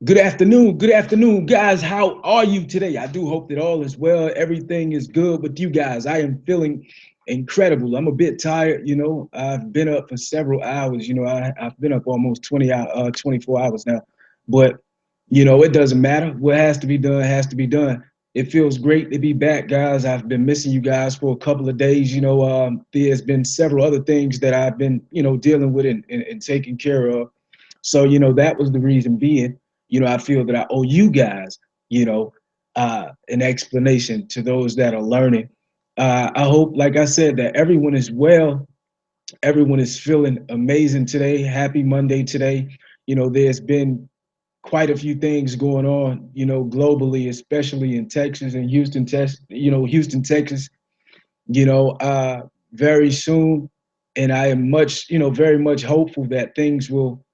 Good afternoon, guys. How are you today? I do hope that all is well. Everything is good with you guys. I am feeling incredible. I'm a bit tired, I've been up for several hours. I've been up almost 24 hours now. But, it doesn't matter. What has to be done has to be done. It feels great to be back, guys. I've been missing you guys for a couple of days. There's been several other things that I've been, dealing with and taking care of. So, that was the reason being, I feel that I owe you guys, an explanation to those that are learning. I hope, like I said, that everyone is well. Everyone is feeling amazing today. Happy Monday today. There's been quite a few things going on, globally, especially in Texas and Houston, Texas, very soon. And I am very much hopeful that things will,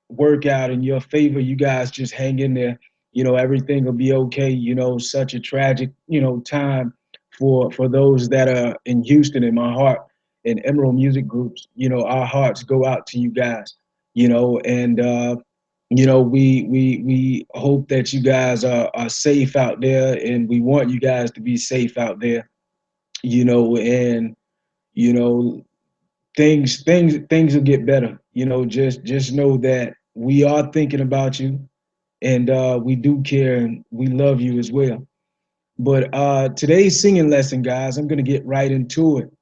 work out in your favor. You guys just hang in there. Everything will be okay. Such a tragic, time for those that are in Houston. In my heart and Emerald Music Groups, our hearts go out to you guys. And we hope that you guys are safe out there, and we want you guys to be safe out there, and you know things will get better. Just know that we are thinking about you, and we do care, and we love you as well. But today's singing lesson, guys, I'm going to get right into it.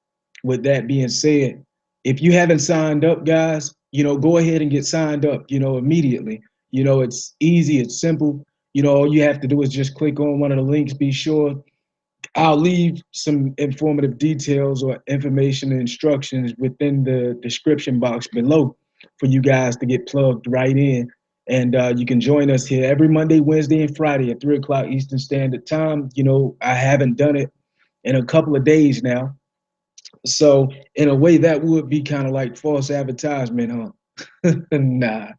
With that being said, if you haven't signed up, guys, go ahead and get signed up, immediately. It's easy, it's simple. All you have to do is just click on one of the links. Be sure I'll leave some informative details or information and instructions within the description box below for you guys to get plugged right in. And you can join us here every Monday, Wednesday, and Friday at 3 o'clock Eastern Standard Time. I haven't done it in a couple of days now. So, in a way, that would be kind of like false advertisement, huh? Nah.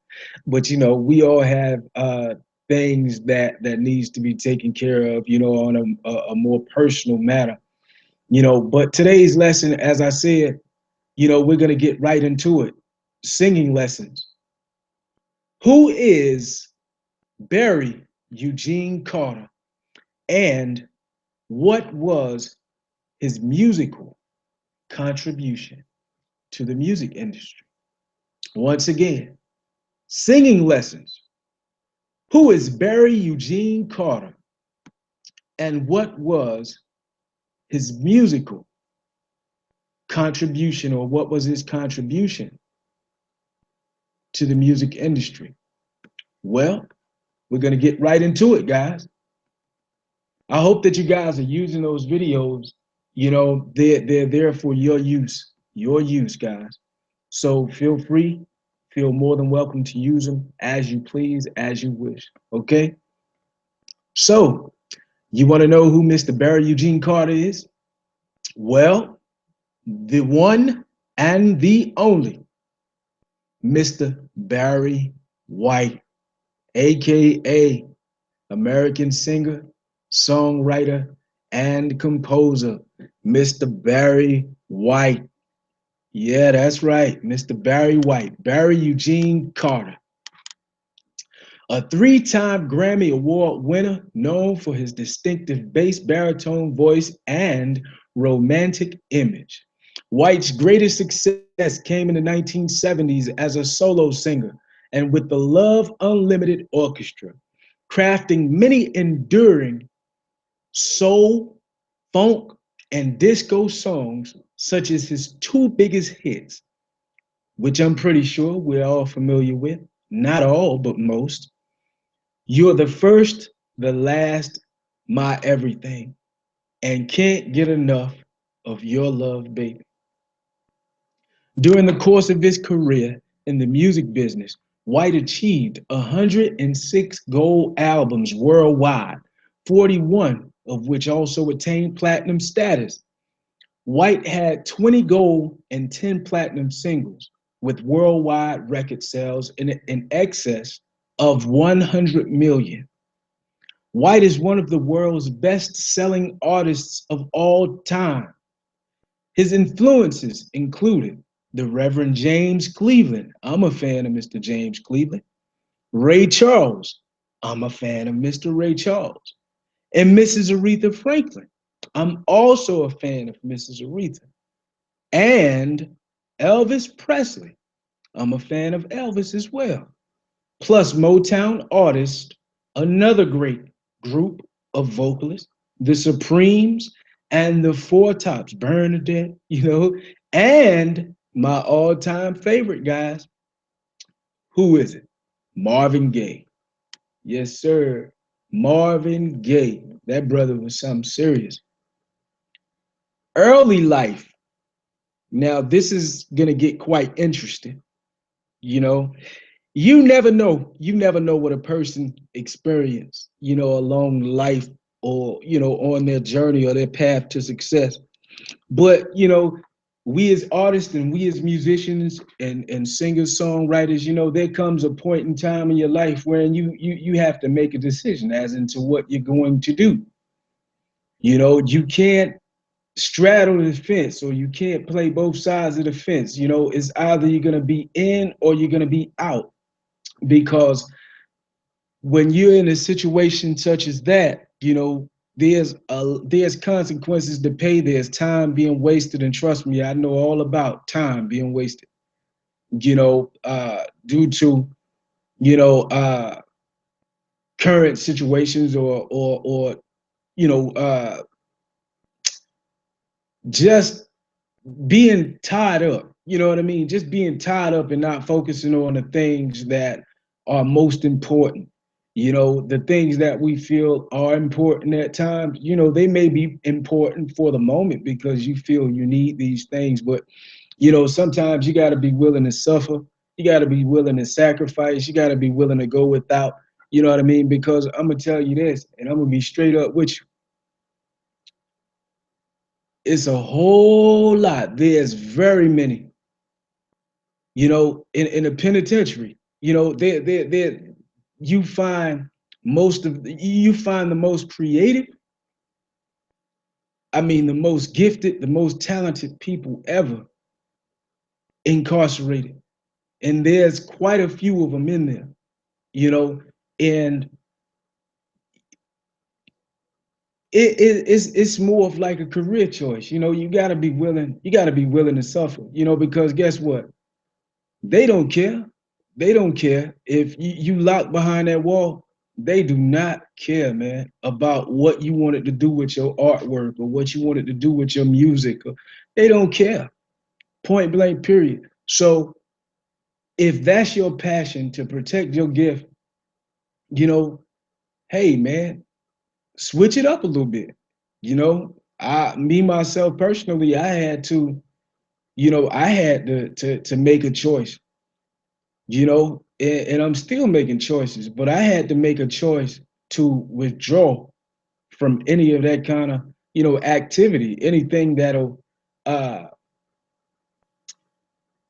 But, we all have things that needs to be taken care of, on a more personal matter. But today's lesson, as I said, we're going to get right into it. Singing lessons. Who is Barry Eugene Carter, and what was his musical contribution to the music industry? Once again, singing lessons. Who is Barry Eugene Carter, and what was his musical contribution, or what was his contribution to the music industry? Well, we're going to get right into it, guys. I hope that you guys are using those videos. They're there for your use, guys. So feel free, feel more than welcome to use them as you please, as you wish. Okay. So you want to know who Mr. Barry Eugene Carter is? Well, the one and the only Mr. Barry White, aka American singer, songwriter, and composer, Mr. Barry White. Yeah, that's right, Mr. Barry White, Barry Eugene Carter. A three-time Grammy Award winner known for his distinctive bass baritone voice and romantic image. White's greatest success came in the 1970s as a solo singer and with the Love Unlimited Orchestra, crafting many enduring soul, funk, and disco songs, such as his two biggest hits, which I'm pretty sure we're all familiar with. Not all, but most. You're the first, the last, my everything, and can't get enough of your love, baby. During the course of his career in the music business, White achieved 106 gold albums worldwide, 41 of which also attained platinum status. White had 20 gold and 10 platinum singles, with worldwide record sales in excess of 100 million. White is one of the world's best-selling artists of all time. His influences included the Reverend James Cleveland. I'm a fan of Mr. James Cleveland. Ray Charles, I'm a fan of Mr. Ray Charles. And Mrs. Aretha Franklin, I'm also a fan of Mrs. Aretha. And Elvis Presley, I'm a fan of Elvis as well. Plus Motown artists, another great group of vocalists, the Supremes and the Four Tops, Bernadette, and my all-time favorite guys, who is it? Marvin Gaye. Yes, sir. Marvin Gaye. That brother was something serious. Early life. Now, this is going to get quite interesting. You know, you never know. You never know what a person experienced, along life or, on their journey or their path to success. But, we as artists and we as musicians and singers, songwriters, there comes a point in time in your life where you have to make a decision as into what you're going to do. You can't straddle the fence or you can't play both sides of the fence. It's either you're going to be in or you're going to be out, because when you're in a situation such as that, there's consequences to pay. There's time being wasted, and trust me, I know all about time being wasted. Due to you know uh, current situations or you know uh, just being tied up. You know what I mean? Just being tied up and not focusing on the things that are most important. The things that we feel are important at times, they may be important for the moment because you feel you need these things. But, sometimes you got to be willing to suffer. You got to be willing to sacrifice. You got to be willing to go without. You know what I mean? Because I'm going to tell you this, and I'm going to be straight up with you. It's a whole lot. There's very many in the penitentiary, there you find you find the most creative, I mean the most gifted, the most talented people ever incarcerated. And there's quite a few of them in there, you know, and it's more of like a career choice. You gotta be willing to suffer, because guess what? They don't care. They don't care if you lock behind that wall. They do not care, man, about what you wanted to do with your artwork or what you wanted to do with your music. They don't care. Point blank, period. So if that's your passion to protect your gift, you know, hey, man, switch it up a little bit. Me myself personally, I had to make a choice, and I'm still making choices, but I had to make a choice to withdraw from any of that kind of, activity,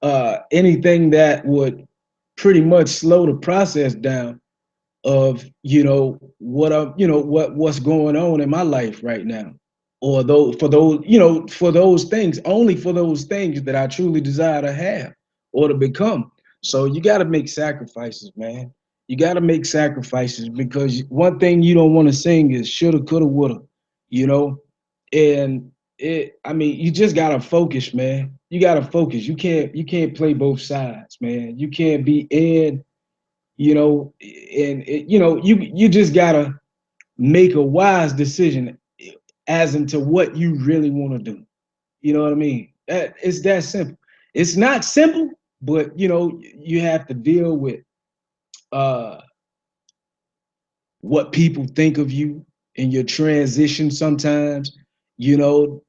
uh, anything that would pretty much slow the process down of what's going on in my life right now, or for those things, only for those things that I truly desire to have or to become. So you got to make sacrifices, man. You got to make sacrifices, because one thing you don't want to sing is shoulda, coulda, woulda, you know and I mean, you just got to focus, man. You got to focus. You can't play both sides, man. You can't be in, and you just gotta make a wise decision as into what you really want to do. You know what I mean? It's that simple. It's not simple, but you have to deal with uh what people think of you in your transition sometimes, you know,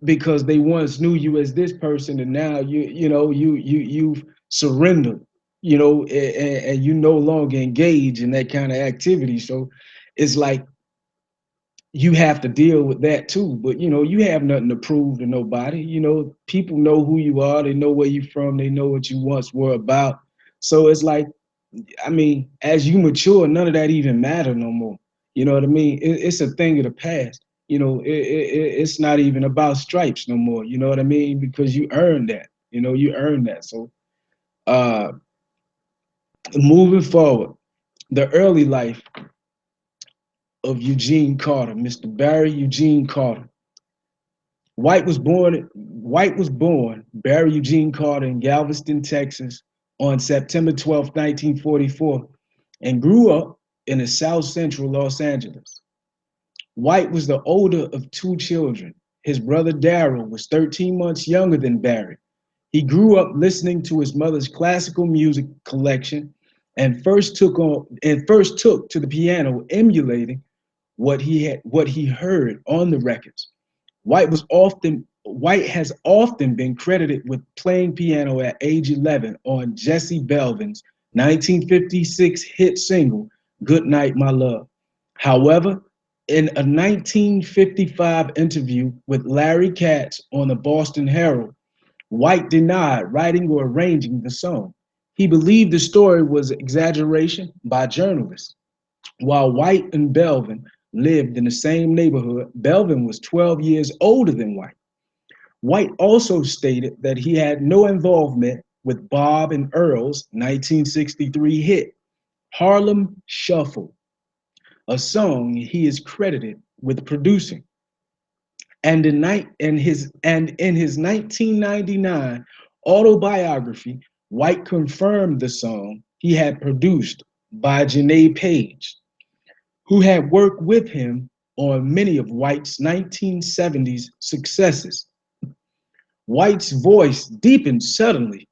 because they once knew you as this person, and now you've surrendered, and you no longer engage in that kind of activity. So it's like you have to deal with that too. But you have nothing to prove to nobody. People know who you are, they know where you're from, they know what you once were about. So it's like, I mean, as you mature, none of that even matter no more. You know what I mean? It's a thing of the past. It's not even about stripes no more. You know what I mean? Because you earned that. You earned that. So, uh, Moving forward, the early life of Eugene Carter, Mr. Barry Eugene Carter. White was born Barry Eugene Carter in Galveston, Texas, on September 12th, 1944, and grew up in the South Central Los Angeles. White was the older of two children. His brother Darrell was 13 months younger than Barry. He grew up listening to his mother's classical music collection and first took to the piano, emulating what he heard on the records. White has often been credited with playing piano at age 11 on Jesse Belvin's 1956 hit single "Good Night, My Love." However, in a 1955 interview with Larry Katz on the Boston Herald, White denied writing or arranging the song. He believed the story was exaggeration by journalists. While White and Belvin lived in the same neighborhood, Belvin was 12 years older than White. White also stated that he had no involvement with Bob and Earl's 1963 hit, Harlem Shuffle, a song he is credited with producing. And in his 1999 autobiography, White confirmed the song he had produced by Janae Page, who had worked with him on many of White's 1970s successes. White's voice deepened suddenly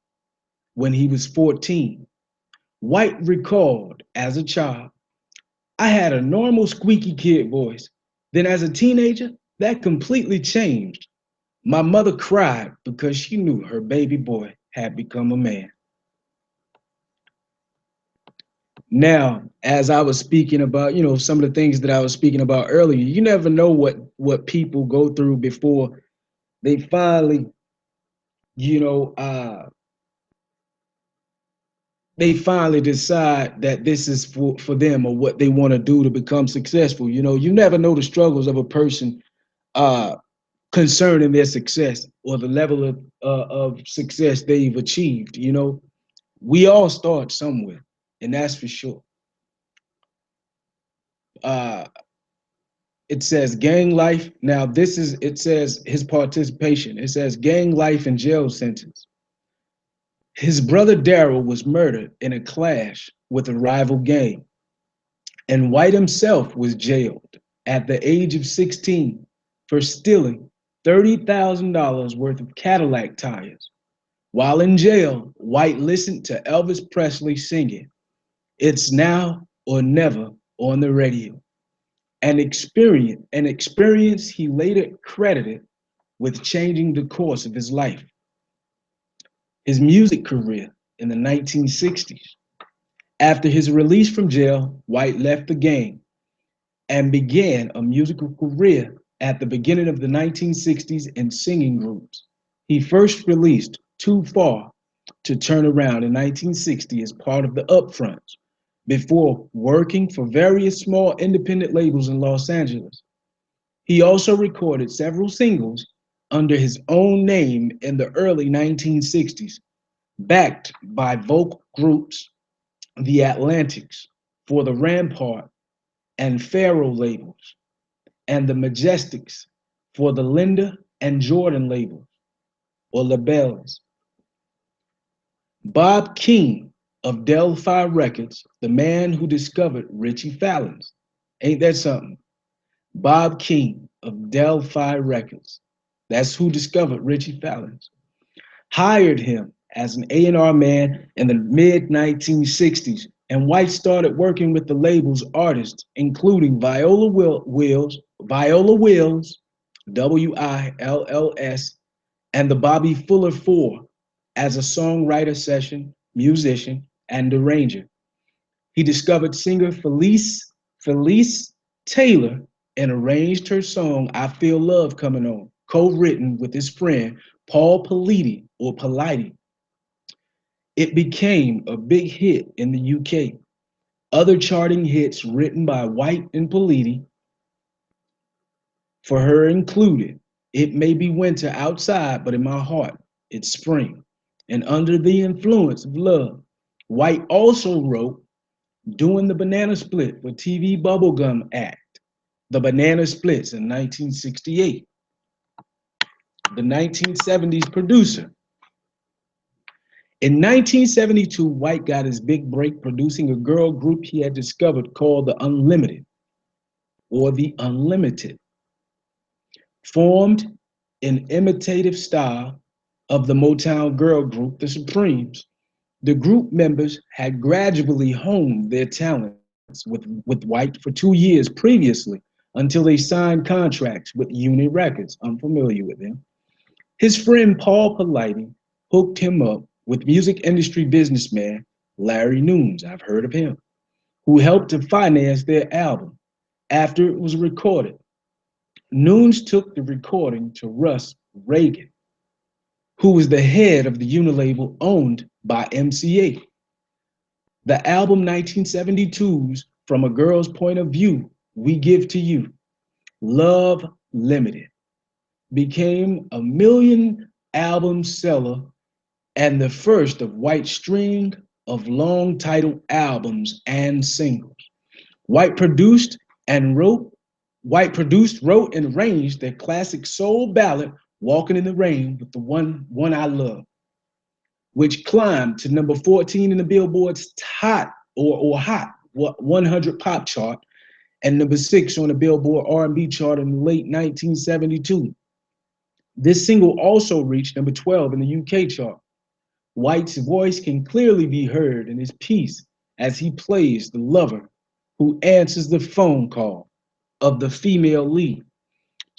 when he was 14. White recalled, as a child, I had a normal squeaky kid voice. Then as a teenager, that completely changed. My mother cried because she knew her baby boy had become a man. Now, as I was speaking about, some of the things that I was speaking about earlier, you never know what people go through before they finally, you know, uh, they finally decide that this is for them or what they want to do to become successful. You never know the struggles of a person uh, concerning their success or the level of success they've achieved. We all start somewhere, and that's for sure. Uh, it says gang life. Now, it says his participation. It says gang life and jail sentence. His brother Darrell was murdered in a clash with a rival gang, and White himself was jailed at the age of 16 for stealing $30,000 worth of Cadillac tires. While in jail, White listened to Elvis Presley singing "It's Now or Never" on the radio, an experience he later credited with changing the course of his life. His music career in the 1960s. After his release from jail, White left the gang and began a musical career at the beginning of the 1960s in singing groups. He first released Too Far to Turn Around in 1960 as part of the Upfronts, before working for various small independent labels in Los Angeles. He also recorded several singles under his own name in the early 1960s, backed by vocal groups The Atlantics for the Rampart and Pharaoh labels, and the Majestics for the Linda and Jordan labels or labels. Bob King of Delphi Records, the man who discovered Richie Valens. Ain't that something? Bob King of Delphi Records. That's who discovered Richie Valens. Hired him as an A&R man in the mid 1960s, and White started working with the label's artists, including Viola Wills, Wills, and the Bobby Fuller Four as a songwriter, session musician, and arranger. He discovered singer Felice Taylor and arranged her song "I Feel Love Coming On," co-written with his friend Paul Politi. It became a big hit in the UK. Other charting hits written by White and Politi for her included "It May Be Winter Outside, but in My Heart, It's Spring," and "Under the Influence of Love." White also wrote Doing the Banana Split for TV Bubblegum Act, The Banana Splits in 1968. The 1970s producer. In 1972, White got his big break producing a girl group he had discovered called the Unlimited or the Unlimited, formed in imitative style of the Motown girl group, the Supremes. The group members had gradually honed their talents with White for 2 years previously until they signed contracts with Unit Records. I'm familiar with them. His friend Paul Politi hooked him up with music industry businessman Larry Nunes, I've heard of him, who helped to finance their album after it was recorded. Nunes took the recording to Russ Reagan, who was the head of the Unilabel owned by MCA. The album 1972's From a Girl's Point of View, We Give to You, Love Limited, became a million album seller and the first of White's string of long title albums and singles. White produced and wrote, White produced, wrote, and arranged their classic soul ballad, Walking in the Rain with the one I Love, which climbed to number 14 in the Billboard's hot 100 pop chart and number 6 on the Billboard R&B chart in late 1972. This single also reached number 12 in the UK chart. White's voice can clearly be heard in his piece as he plays the lover who answers the phone call of the female lead.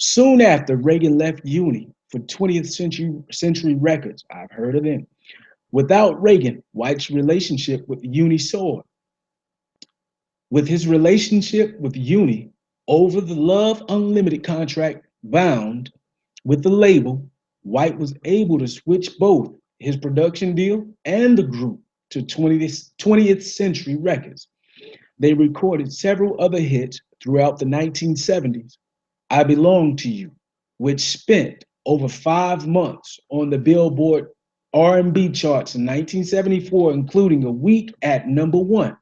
Soon after, Reagan left Uni for 20th Century Records. I've heard of them. Without Reagan, White's relationship with Uni soared. With his relationship with Uni over the Love Unlimited contract bound with the label, White was able to switch both his production deal and the group to 20th Century Records. They recorded several other hits throughout the 1970s. I Belong to You, which spent over 5 months on the Billboard R&B charts in 1974, including a week at number 1,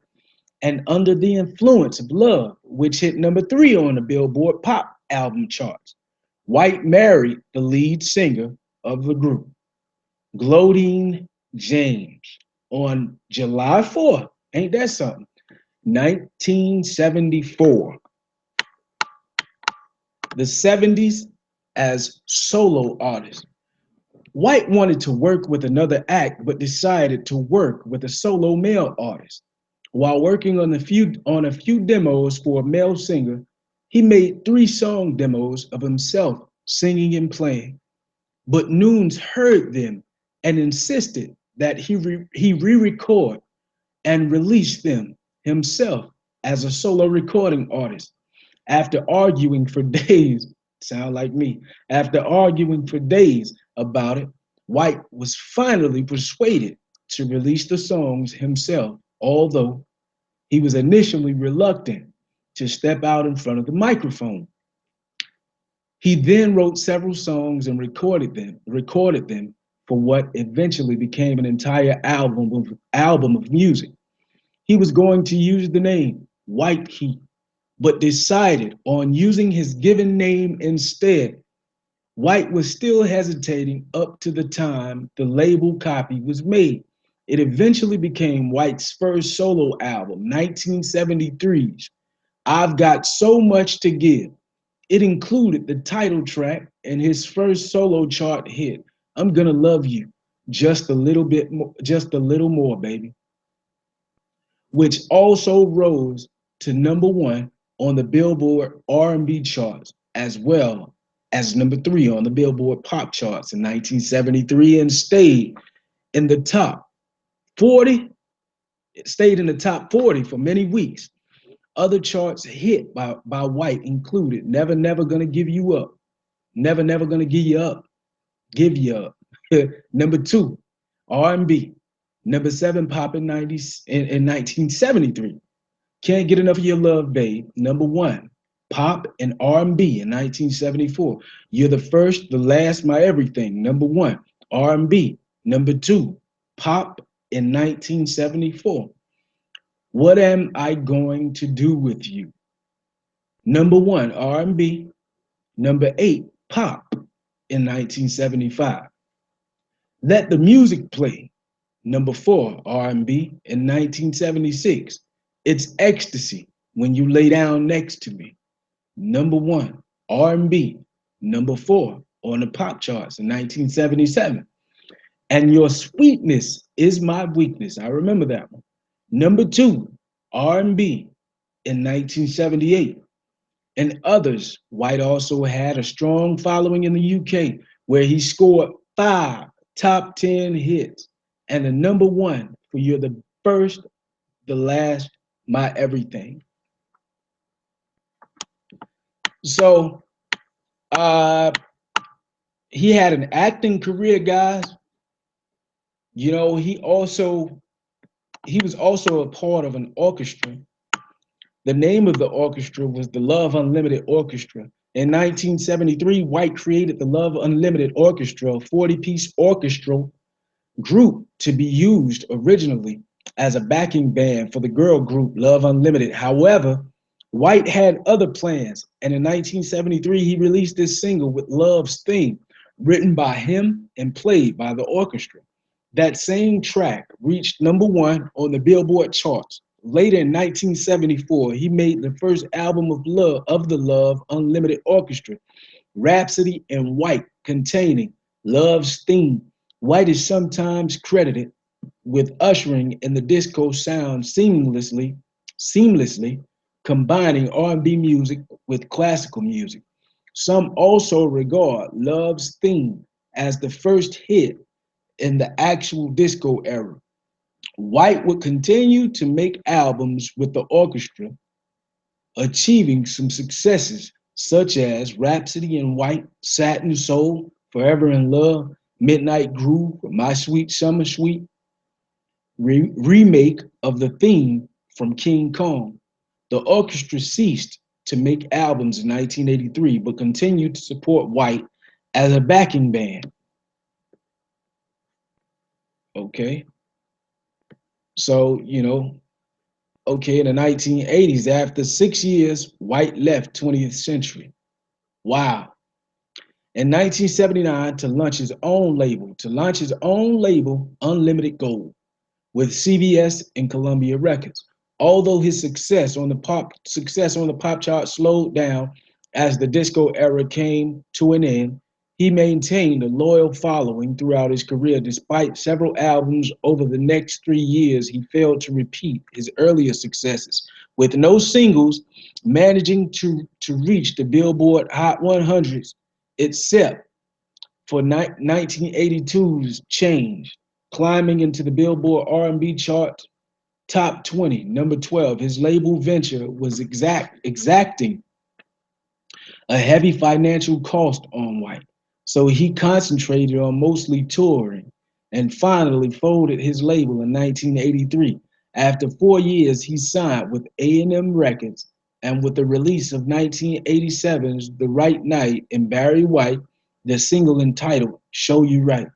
and Under the Influence of Love, which hit number 3 on the Billboard Pop album charts. White married the lead singer of the group, Glodine James, on July 4th, ain't that something, 1974. The 70s as solo artist. White wanted to work with another act, but decided to work with a solo male artist. While working on a few demos for a male singer, he made 3 song demos of himself singing and playing. But Nunes heard them and insisted that he re-record and release them himself as a solo recording artist. After arguing for days, sound like me, after arguing for days about it, White was finally persuaded to release the songs himself, although he was initially reluctant to step out in front of the microphone. He then wrote several songs and recorded them for what eventually became an entire album of music. He was going to use the name White Heat, but decided on using his given name instead. White was still hesitating up to the time the label copy was made. It eventually became White's first solo album, 1973's I've Got So Much to Give. It included the title track and his first solo chart hit, I'm Gonna Love You Just a Little Bit More, Just a Little More, Baby, which also rose to number 1 on the Billboard R&B charts, as well as number 3 on the Billboard Pop charts in 1973, and in the top 40. It stayed in the top 40 for many weeks. Other charts hit by White included Never Never Gonna Give You Up, Never Never Gonna Give You Up. Number 2, R&B. Number 7, Pop in 1973. Can't Get Enough of Your Love, Babe. Number 1, Pop and R&B in 1974. You're the First, the Last, My Everything. Number 1, R&B. Number 2, Pop in 1974. What Am I Going to Do With You? Number one, R&B. Number eight, pop in 1975. Let the Music Play. Number four, R&B in 1976. It's Ecstasy When You Lay Down Next to Me. Number one, R&B. Number four on the pop charts in 1977. And Your Sweetness Is My Weakness. I remember that one. Number two, R&B in 1978. And Others, White also had a strong following in the UK, where he scored 5 top 10 hits and the number one for You're the First, the Last, My Everything. So uh, he had an acting career, guys. You know, he was also a part of an orchestra. The name of the orchestra was the Love Unlimited Orchestra. In 1973, White created the Love Unlimited Orchestra, a 40-piece orchestral group to be used originally as a backing band for the girl group Love Unlimited. However, White had other plans, and in 1973, he released this single with Love's Theme, written by him and played by the orchestra. That same track reached number one on the Billboard charts. Later in 1974, he made the first album of the Love Unlimited Orchestra, Rhapsody in White, containing Love's Theme. White is sometimes credited with ushering in the disco sound seamlessly combining R&B music with classical music. Some also regard Love's Theme as the first hit in the actual disco era. White would continue to make albums with the orchestra, achieving some successes such as Rhapsody in White, Satin Soul, Forever in Love, Midnight Groove, My Sweet Summer Suite, remake of the theme from King Kong. The orchestra ceased to make albums in 1983, but continued to support White as a backing band. Okay, so okay, in the 1980s, after 6 years, White left 20th Century. Wow. In 1979, to launch his own label, Unlimited Gold, with CBS and Columbia Records. Although his success on the pop chart slowed down as the disco era came to an end, he maintained a loyal following throughout his career. Despite several albums over the next 3 years, he failed to repeat his earlier successes, with no singles managing to reach the Billboard Hot 100s, except for 1982's Change, climbing into the Billboard R&B chart top 20, number 12. His label venture was exacting a heavy financial cost on White, so he concentrated on mostly touring and finally folded his label in 1983. After 4 years, he signed with A&M Records, and with the release of 1987's The Right Night and Barry White, the single entitled Show You Right.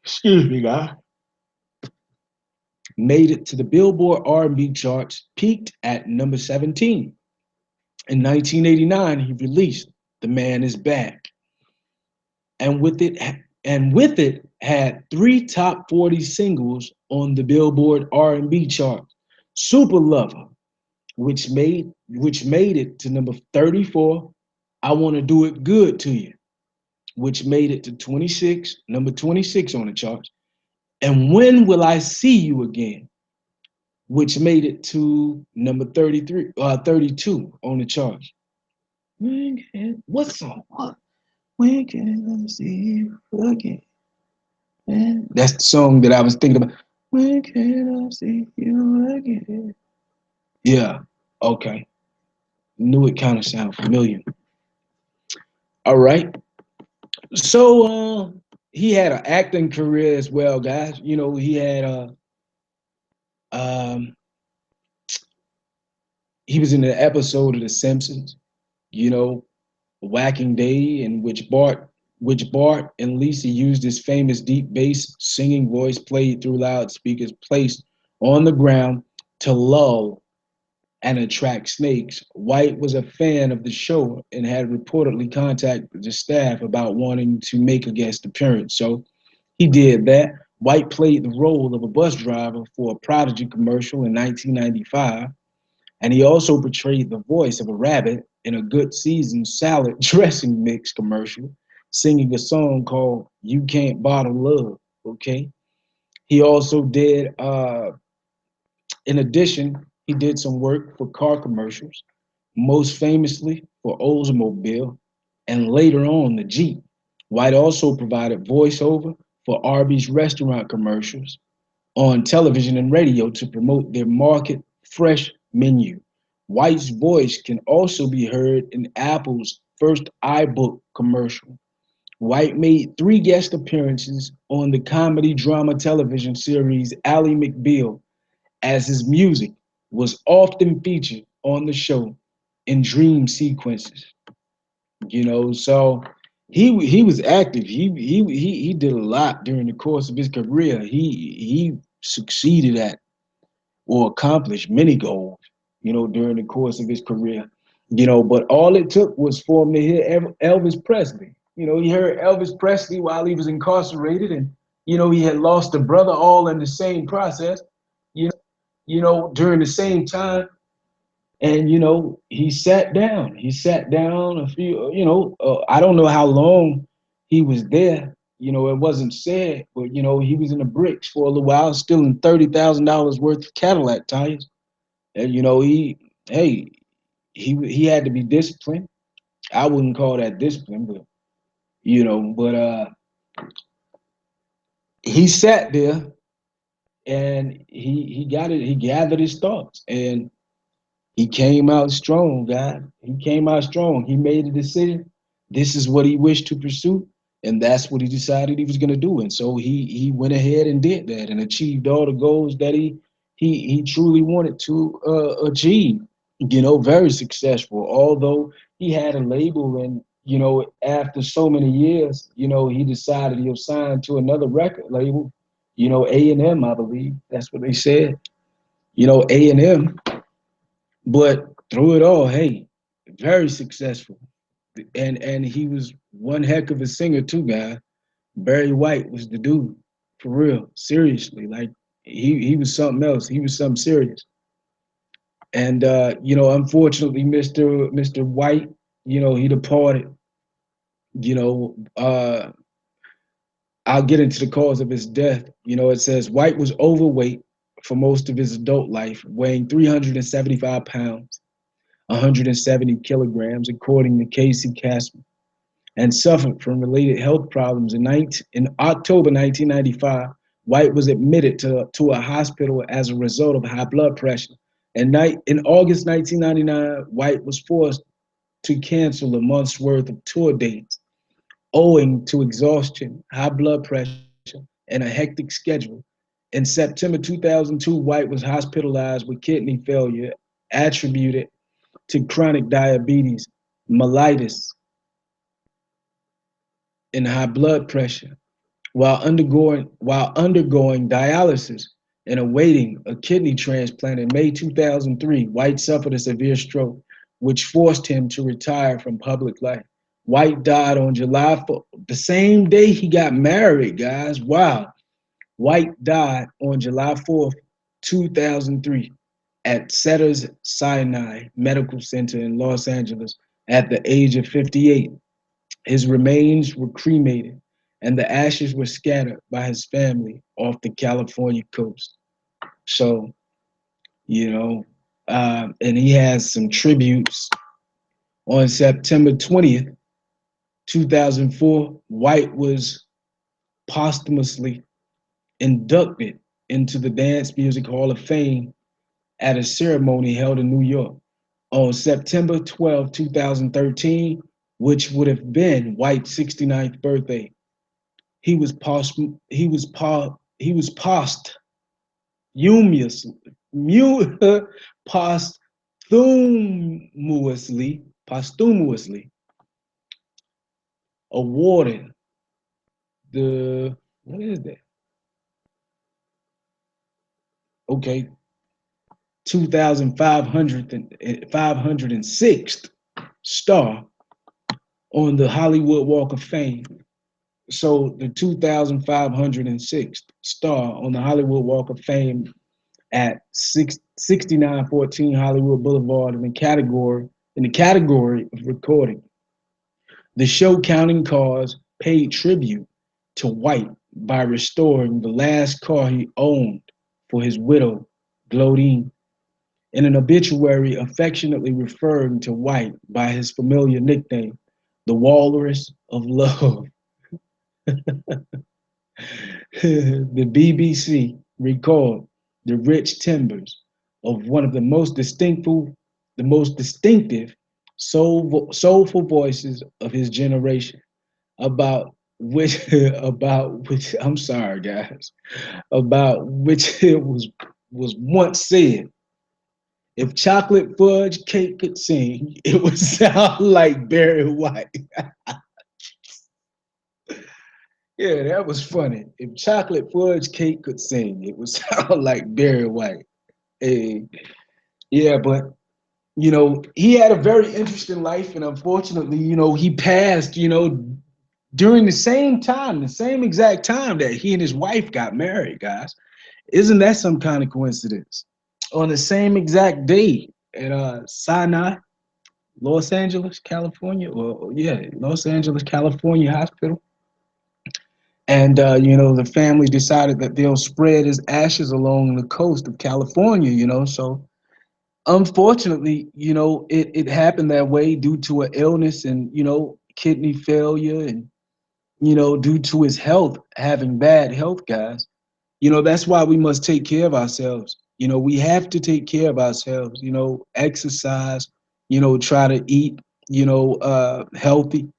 Excuse me, guy. Made it to the Billboard R&B charts, peaked at number 17. In 1989, he released The Man Is Back, and with it had 3 top 40 singles on the Billboard R&B chart. Super Lover, which made it to number 34. I Want to Do It Good to You, which made it to number 26 on the charts. And When Will I See You Again, which made it to number 32 on the charts. What song? What? When can I see you again? That's the song that I was thinking about. When can I see you again? Yeah. Okay. Knew it kind of sounded familiar. All right. So he had an acting career as well, guys. You know, um he was in an episode of The Simpsons, you know, Whacking Day, in which Bart which Bart and Lisa used his famous deep bass singing voice played through loudspeakers placed on the ground to lull and attract snakes. White was a fan of the show and had reportedly contacted the staff about wanting to make a guest appearance. So he did that. White played the role of a bus driver for a Prodigy commercial in 1995, and he also portrayed the voice of a rabbit in a Good Season salad dressing mix commercial, singing a song called You Can't Bottle Love. Okay. He also did in addition, he did some work for car commercials, most famously for Oldsmobile and later on the Jeep. White also provided voiceover for Arby's restaurant commercials on television and radio to promote their market fresh menu. White's voice can also be heard in Apple's first iBook commercial. White made three guest appearances on the comedy drama television series Ally McBeal, as his music was often featured on the show in dream sequences. So he was active. He did a lot during the course of his career. He succeeded at or accomplished many goals, during the course of his career. But all it took was for him to hear Elvis Presley. He heard Elvis Presley while he was incarcerated, and he had lost a brother all in the same process. During the same time, and he sat down. He sat down a few. I don't know how long he was there. It wasn't said, but he was in the bricks for a little while, stealing $30,000 worth of Cadillac tires. And hey, he had to be disciplined. I wouldn't call that discipline, but he sat there and he got it. He gathered his thoughts and he came out strong, God. He came out strong. He made a decision. This is what he wished to pursue, and that's what he decided he was going to do. And so he went ahead and did that and achieved all the goals that he truly wanted to achieve. Very successful. Although he had a label, and after so many years, he decided he'll sign to another record label. A&M, I believe that's what they said. A&M, but through it all, hey, very successful. And he was one heck of a singer too, guy. Barry White was the dude, for real, seriously. Like he was something else. He was something serious. And unfortunately, Mr. White, he departed. You know, uh, I'll get into the cause of his death. It says White was overweight for most of his adult life, weighing 375 pounds, 170 kilograms, according to Casey Casper, and suffered from related health problems. In October 1995, White was admitted to a hospital as a result of high blood pressure. In August 1999, White was forced to cancel a month's worth of tour dates owing to exhaustion, high blood pressure, and a hectic schedule. In September 2002, White was hospitalized with kidney failure attributed to chronic diabetes, mellitus, and high blood pressure. While undergoing dialysis and awaiting a kidney transplant in May 2003, White suffered a severe stroke, which forced him to retire from public life. White died on July 4th, the same day he got married, guys. Wow. White died on July 4th, 2003, at Cedars Sinai Medical Center in Los Angeles at the age of 58. His remains were cremated, and the ashes were scattered by his family off the California coast. So, you know, and he has some tributes. On September 20th, 2004, White was posthumously inducted into the Dance Music Hall of Fame at a ceremony held in New York. On September 12, 2013, which would have been White's 69th birthday, he was post he was pa he was posthumously posthumously awarded the, what is that? Okay, 2,506th star on the Hollywood Walk of Fame. So the 2,506th star on the Hollywood Walk of Fame at 6914 Hollywood Boulevard in the category of recording. The show Counting Cars paid tribute to White by restoring the last car he owned for his widow, Glodine, in an obituary affectionately referring to White by his familiar nickname, the Walrus of Love. The BBC recalled the rich timbers of one of the most distinctive soulful voices of his generation, about which about which I'm sorry guys, about which it was once said, if chocolate fudge cake could sing, it would sound like Barry White. Yeah, that was funny. If chocolate fudge cake could sing, it would sound like Barry White. Hey, yeah, but he had a very interesting life, and unfortunately, he passed, during the same exact time that he and his wife got married, guys. Isn't that some kind of coincidence? On the same exact day at Sinai, Los Angeles, California, or yeah, Los Angeles, California hospital. And the family decided that they'll spread his ashes along the coast of California. So unfortunately, it happened that way due to an illness and kidney failure, and due to his health having bad health, guys. That's why we must take care of ourselves. We have to take care of ourselves. Exercise. Try to eat. Healthy.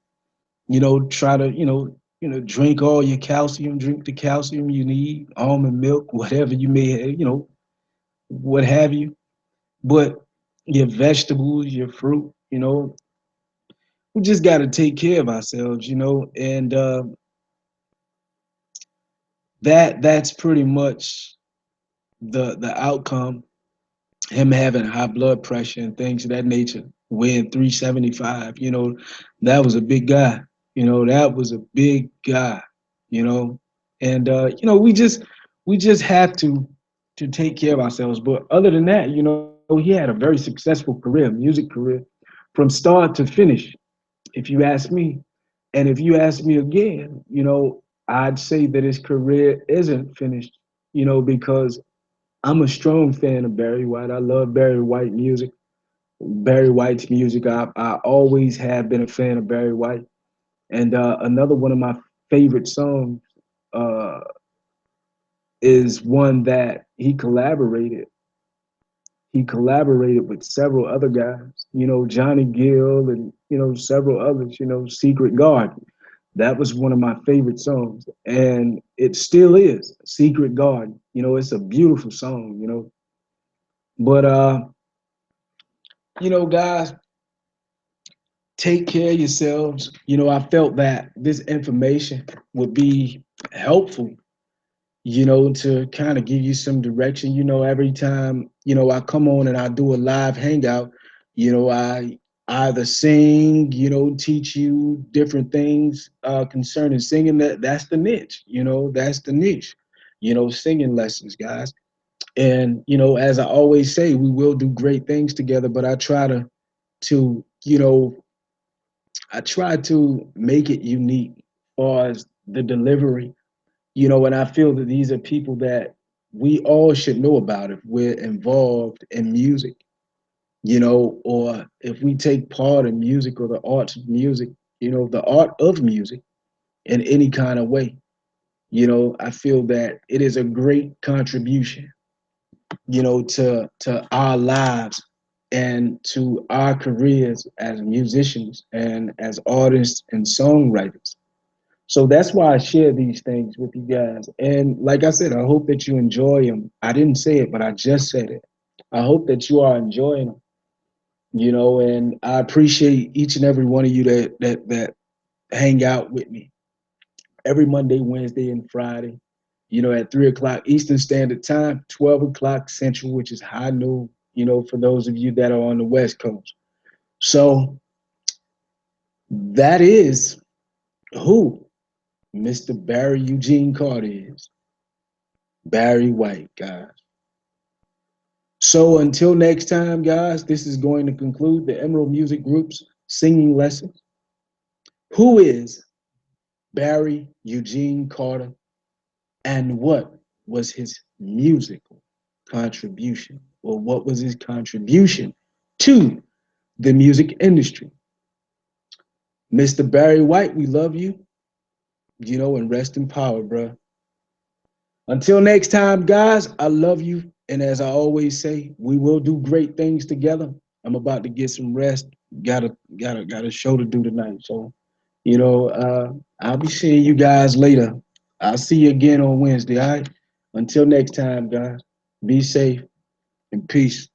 Try to drink all your calcium. Drink the calcium you need. Almond milk, whatever you may have. What have you. But your vegetables, your fruit. We just got to take care of ourselves. And that's pretty much the outcome. Him having high blood pressure and things of that nature, weighing 375. That was a big guy. That was a big guy. You know, and we just have to take care of ourselves. But other than that, he had a very successful career, music career, from start to finish. If you ask me, and if you ask me again, I'd say that his career isn't finished. Because I'm a strong fan of Barry White. I love Barry White music. Barry White's music. I always have been a fan of Barry White. And another one of my favorite songs uh, is one that He collaborated with several other guys. Johnny Gill and several others. Secret Garden. That was one of my favorite songs, and it still is. Secret Garden. It's a beautiful song. But guys, take care of yourselves. I felt that this information would be helpful, to kind of give you some direction. Every time, I come on and I do a live hangout, I either sing, teach you different things concerning singing. That's the niche, that's the niche, singing lessons, guys. And, as I always say, we will do great things together, but to, I try to make it unique as far as the delivery, and I feel that these are people that we all should know about if we're involved in music, or if we take part in music or the arts of music, the art of music in any kind of way. I feel that it is a great contribution, to our lives and to our careers as musicians and as artists and songwriters. So that's why I share these things with you guys. And like I said, I hope that you enjoy them. I didn't say it, but I just said it. I hope that you are enjoying them, and I appreciate each and every one of you that hang out with me every Monday, Wednesday, and Friday. At 3 o'clock Eastern Standard Time, 12 o'clock Central, which is high noon. For those of you that are on the West Coast. So that is who Mr. Barry Eugene Carter is. Barry White, guys. So until next time, guys, this is going to conclude the Emerald Music Group's singing lesson. Who is Barry Eugene Carter, and what was his musical contribution? Or what was his contribution to the music industry? Mr. Barry White, we love you, and rest in power, bro. Until next time, guys, I love you. And as I always say, we will do great things together. I'm about to get some rest. Got a show to do tonight. So, I'll be seeing you guys later. I'll see you again on Wednesday. All right. Until next time, guys. Be safe and peace.